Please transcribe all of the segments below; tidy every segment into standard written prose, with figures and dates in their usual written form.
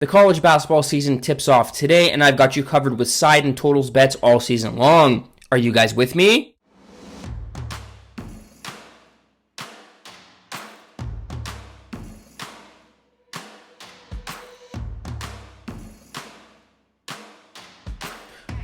The college basketball season tips off today, and I've got you covered with side and totals bets all season long. Are you guys with me?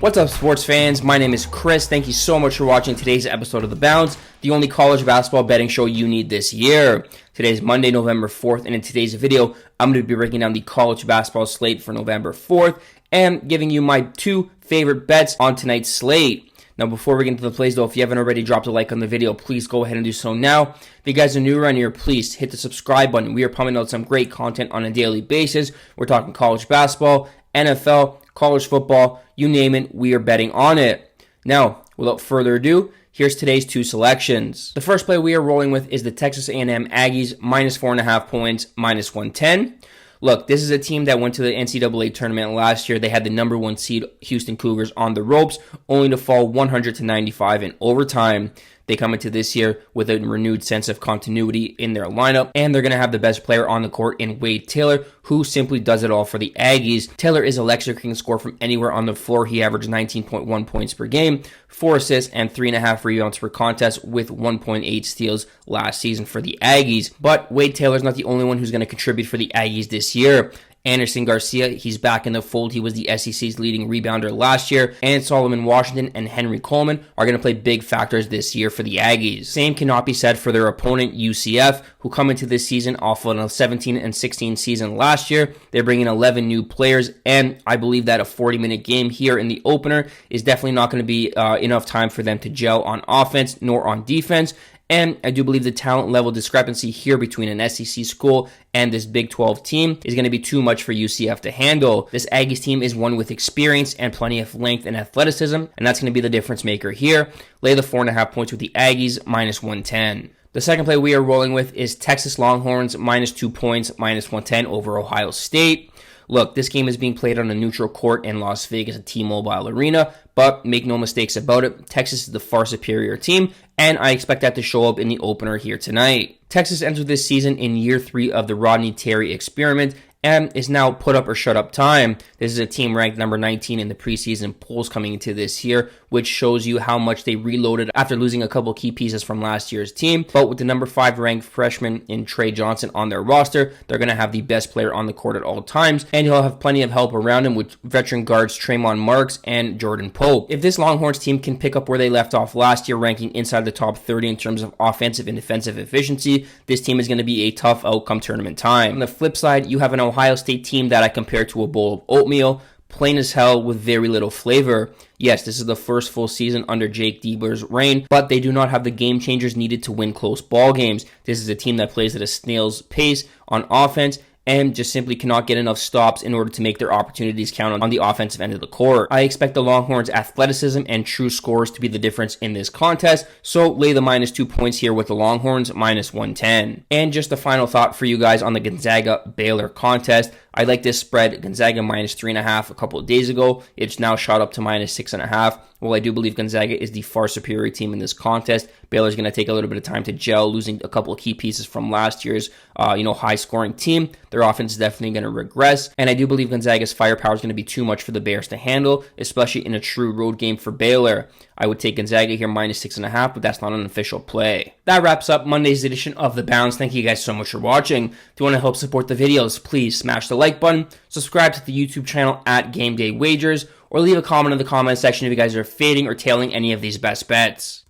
What's up, sports fans? My name is Chris. Thank you so much for watching today's episode of The Bounce, the only college basketball betting show you need this year. Today is Monday, November 4th, and in today's video, I'm going to be breaking down the college basketball slate for November 4th and giving you my two favorite bets on tonight's slate. Now, before we get into the plays, though, if you haven't already dropped a like on the video, please go ahead and do so now. If you guys are new around here, please hit the subscribe button. We are pumping out some great content on a daily basis. We're talking college basketball, NFL, college football, you name it, we are betting on it. Now, without further ado, here's today's two selections. The first play we are rolling with is the Texas A&M Aggies minus 4.5 points, minus 110. Look, this is a team that went to the NCAA tournament last year. They had the number one seed Houston Cougars on the ropes, only to fall 100-95 in overtime. They come into this year with a renewed sense of continuity in their lineup, and they're going to have the best player on the court in Wade Taylor, who simply does it all for the Aggies. Taylor is electric, can score from anywhere on the floor. He averaged 19.1 points per game, 4 assists, and 3.5 rebounds per contest with 1.8 steals last season for the Aggies. But Wade Taylor's not the only one who's going to contribute for the Aggies this year. Anderson Garcia, he's back in the fold. He was the SEC's leading rebounder last year. And Solomon Washington and Henry Coleman are going to play big factors this year for the Aggies. Same cannot be said for their opponent, UCF, who come into this season off of a 17-16 season last year. They're bringing 11 new players, and I believe that a 40-minute game here in the opener is definitely not going to be enough time for them to gel on offense nor on defense. And I do believe the talent level discrepancy here between an SEC school and this Big 12 team is going to be too much for UCF to handle. This Aggies team is one with experience and plenty of length and athleticism, and that's going to be the difference maker here. Lay the 4.5 points with the Aggies, minus 110. The second play we are rolling with is Texas Longhorns, minus 2 points, minus 110 over Ohio State. Look, this game is being played on a neutral court in Las Vegas at T-Mobile Arena, but make no mistakes about it, Texas is the far superior team, and I expect that to show up in the opener here tonight. Texas entered this season in year 3 of the Rodney Terry experiment, and is now put up or shut up time. This is a team ranked number 19 in the preseason polls coming into this year, which shows you how much they reloaded after losing a couple key pieces from last year's team. But with the number 5 ranked freshman in Trey Johnson on their roster, they're going to have the best player on the court at all times, and he'll have plenty of help around him with veteran guards Tremont Marks and Jordan Pope. If this Longhorns team can pick up where they left off last year, ranking inside the top 30 in terms of offensive and defensive efficiency, this team is going to be a tough outcome tournament time. On the flip side, you have an Ohio State team that I compare to a bowl of oatmeal, plain as hell with very little flavor. Yes, this is the first full season under Jake Dieber's reign, but they do not have the game changers needed to win close ball games. This is a team that plays at a snail's pace on offense and just simply cannot get enough stops in order to make their opportunities count on the offensive end of the court. I expect the Longhorns' athleticism and true scores to be the difference in this contest, so lay the minus 2 points here with the Longhorns, minus 110. And just a final thought for you guys on the Gonzaga-Baylor contest. I like this spread, Gonzaga minus 3.5 a couple of days ago. It's now shot up to minus 6.5. Well, I do believe Gonzaga is the far superior team in this contest. Baylor's going to take a little bit of time to gel, losing a couple of key pieces from last year's high-scoring team. Their offense is definitely going to regress, and I do believe Gonzaga's firepower is going to be too much for the Bears to handle, especially in a true road game for Baylor. I would take Gonzaga here minus 6.5, but that's not an official play. That wraps up Monday's edition of The Bounce. Thank you guys so much for watching. If you want to help support the videos, please smash the like button, subscribe to the YouTube channel at Game Day Wagers, or leave a comment in the comment section if you guys are fading or tailing any of these best bets.